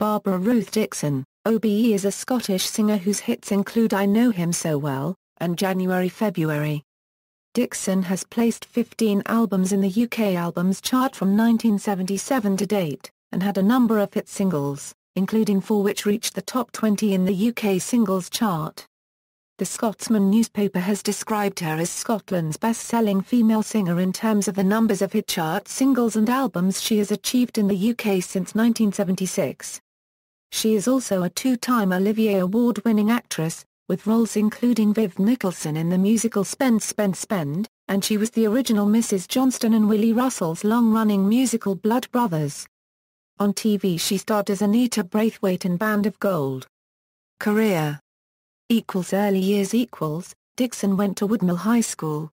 Barbara Ruth Dickson, OBE, is a Scottish singer whose hits include I Know Him So Well, and January February. Dickson has placed 15 albums in the UK Albums Chart from 1977 to date, and had a number of hit singles, including 4 which reached the top 20 in the UK Singles Chart. The Scotsman newspaper has described her as Scotland's best-selling female singer in terms of the numbers of hit chart singles and albums she has achieved in the UK since 1976. She is also a 2-time Olivier Award-winning actress, with roles including Viv Nicholson in the musical Spend Spend Spend, and she was the original Mrs. Johnstone in Willy Russell's long-running musical Blood Brothers. On TV she starred as Anita Braithwaite in Band of Gold. Career. Early years. Dickson went to Woodmill High School.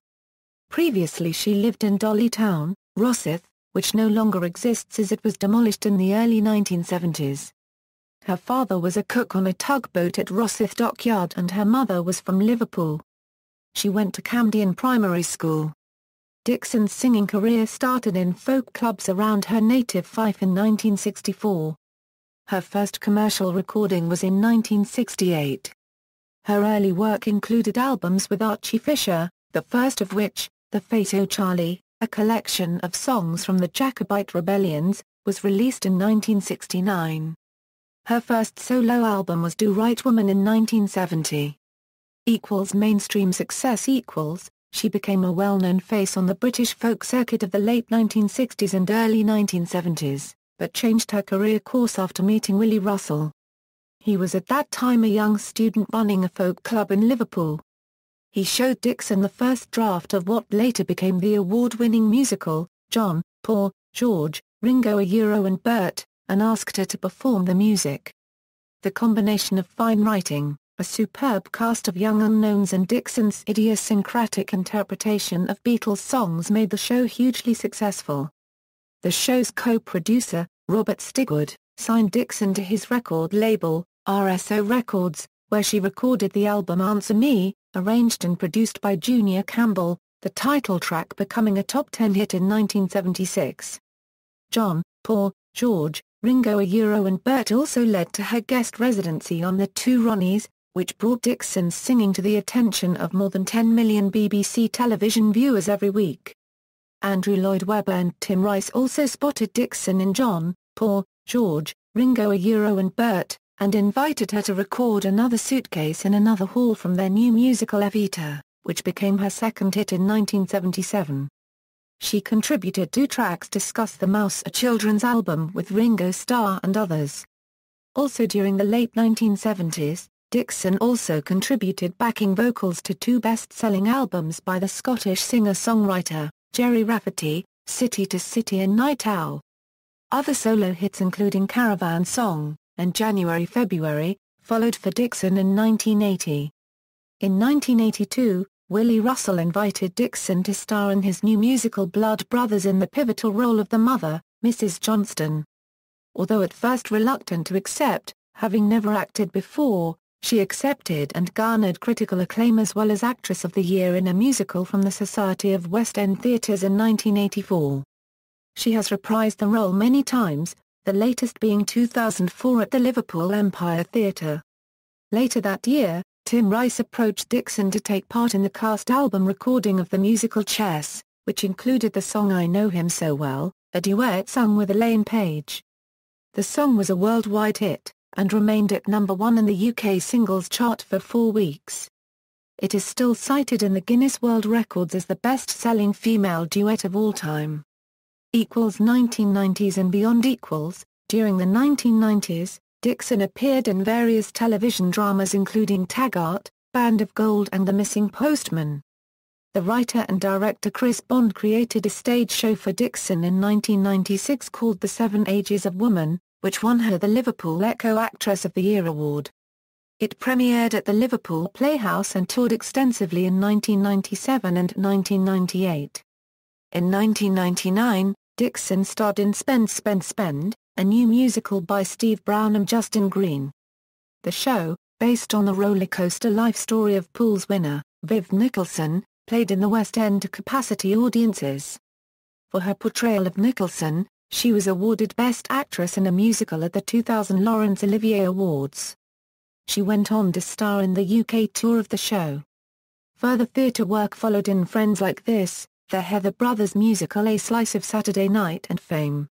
Previously she lived in Dollytown, Rosyth, which no longer exists as it was demolished in the early 1970s. Her father was a cook on a tugboat at Rosyth Dockyard and her mother was from Liverpool. She went to Camden Primary School. Dickson's singing career started in folk clubs around her native Fife in 1964. Her first commercial recording was in 1968. Her early work included albums with Archie Fisher, the first of which, The Fate o' Charlie, a collection of songs from the Jacobite rebellions, was released in 1969. Her first solo album was Do Right Woman in 1970. Mainstream success. She became a well-known face on the British folk circuit of the late 1960s and early 1970s, but changed her career course after meeting Willy Russell. He was at that time a young student running a folk club in Liverpool. He showed Dickson the first draft of what later became the award-winning musical, John, Paul, George, Ringo and Bert, and asked her to perform the music. The combination of fine writing, a superb cast of young unknowns and Dickson's idiosyncratic interpretation of Beatles songs made the show hugely successful. The show's co-producer, Robert Stigwood, signed Dickson to his record label, RSO Records, where she recorded the album Answer Me, arranged and produced by Junior Campbell, the title track becoming a top 10 hit in 1976. John, Paul, George, Ringo and Bert also led to her guest residency on The Two Ronnies, which brought Dickson's singing to the attention of more than 10 million BBC television viewers every week. Andrew Lloyd Webber and Tim Rice also spotted Dickson in John, Paul, George, Ringo and Bert, and invited her to record Another Suitcase in Another Hall from their new musical Evita, which became her second hit in 1977. She contributed 2 tracks to Scuss the Mouse, a children's album with Ringo Starr and others. Also during the late 1970s, Dickson also contributed backing vocals to 2 best-selling albums by the Scottish singer-songwriter, Gerry Rafferty, City to City and Night Owl. Other solo hits including Caravan Song, and January February, followed for Dickson in 1980. In 1982, Willy Russell invited Dickson to star in his new musical Blood Brothers in the pivotal role of the mother, Mrs. Johnstone. Although at first reluctant to accept, having never acted before, she accepted and garnered critical acclaim as well as Actress of the Year in a musical from the Society of West End Theatres in 1984. She has reprised the role many times, the latest being 2004 at the Liverpool Empire Theatre. Later that year, Tim Rice approached Dickson to take part in the cast album recording of the musical Chess, which included the song I Know Him So Well, a duet sung with Elaine Paige. The song was a worldwide hit, and remained at number 1 in the UK Singles Chart for 4 weeks. It is still cited in the Guinness World Records as the best-selling female duet of all time. 1990s and beyond. During the 1990s, Dickson appeared in various television dramas including Taggart, Band of Gold and The Missing Postman. The writer and director Chris Bond created a stage show for Dickson in 1996 called The 7 Ages of Woman, which won her the Liverpool Echo Actress of the Year award. It premiered at the Liverpool Playhouse and toured extensively in 1997 and 1998. In 1999, Dickson starred in Spend Spend Spend, a new musical by Steve Brown and Justin Green. The show, based on the rollercoaster life story of Pool's winner, Viv Nicholson, played in the West End to capacity audiences. For her portrayal of Nicholson, She was awarded Best Actress in a Musical at the 2000 Laurence Olivier Awards. She went on to star in the UK tour of the show. Further theatre work followed in Friends Like This, the Heather Brothers musical A Slice of Saturday Night and Fame.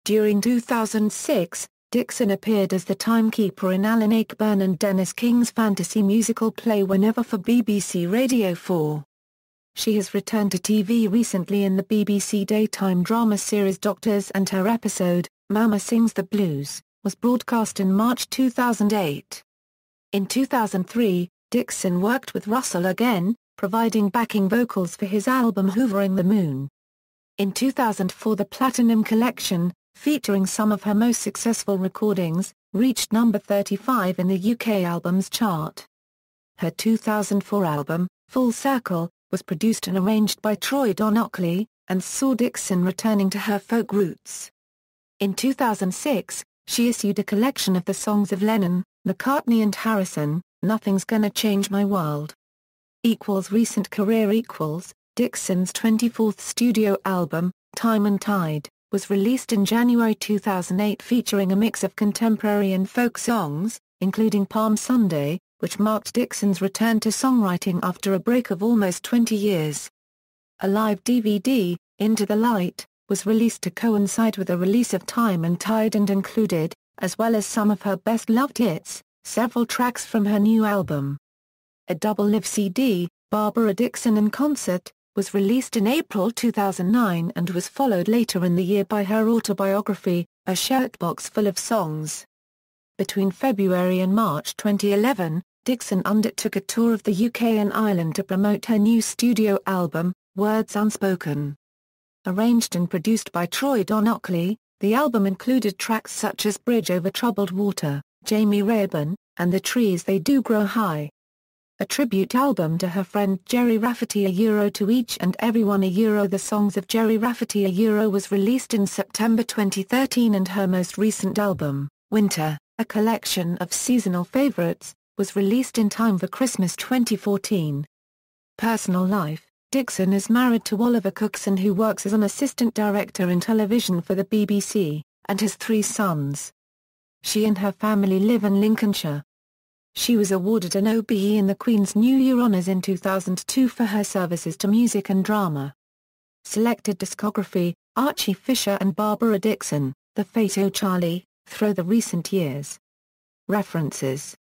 During 2006, Dickson appeared as the timekeeper in Alan Ayckbourn and Dennis King's fantasy musical play Whenever for BBC Radio 4. She has returned to TV recently in the BBC daytime drama series Doctors, and her episode, Mama Sings the Blues, was broadcast in March 2008. In 2003, Dickson worked with Russell again, providing backing vocals for his album Hoovering the Moon. In 2004, the Platinum Collection, featuring some of her most successful recordings, reached number 35 in the UK albums chart. Her 2004 album, Full Circle, was produced and arranged by Troy Donockley, and saw Dickson returning to her folk roots. In 2006, she issued a collection of the songs of Lennon, McCartney and Harrison, Nothing's Gonna Change My World. Recent career Dickson's 24th studio album, Time and Tide, was released in January 2008 featuring a mix of contemporary and folk songs, including Palm Sunday, which marked Dickson's return to songwriting after a break of almost 20 years. A live DVD, Into the Light, was released to coincide with the release of Time and Tide and included, as well as some of her best-loved hits, several tracks from her new album. A double live CD, Barbara Dickson in Concert, was released in April 2009 and was followed later in the year by her autobiography, A Shirtbox Full of Songs. Between February and March 2011, Dickson undertook a tour of the UK and Ireland to promote her new studio album, Words Unspoken. Arranged and produced by Troy Donockley, the album included tracks such as Bridge Over Troubled Water, Jamie Rayburn, and The Trees They Do Grow High. A tribute album to her friend Gerry Rafferty To Each and Everyone The Songs of Gerry Rafferty was released in September 2013 and her most recent album, Winter, a collection of seasonal favourites, was released in time for Christmas 2014. Personal life: Dickson is married to Oliver Cookson, who works as an assistant director in television for the BBC, and has 3 sons. She and her family live in Lincolnshire. She was awarded an OBE in the Queen's New Year Honours in 2002 for her services to music and drama. Selected discography: Archie Fisher and Barbara Dickson, The Fate O' Charlie, Through the Recent Years. References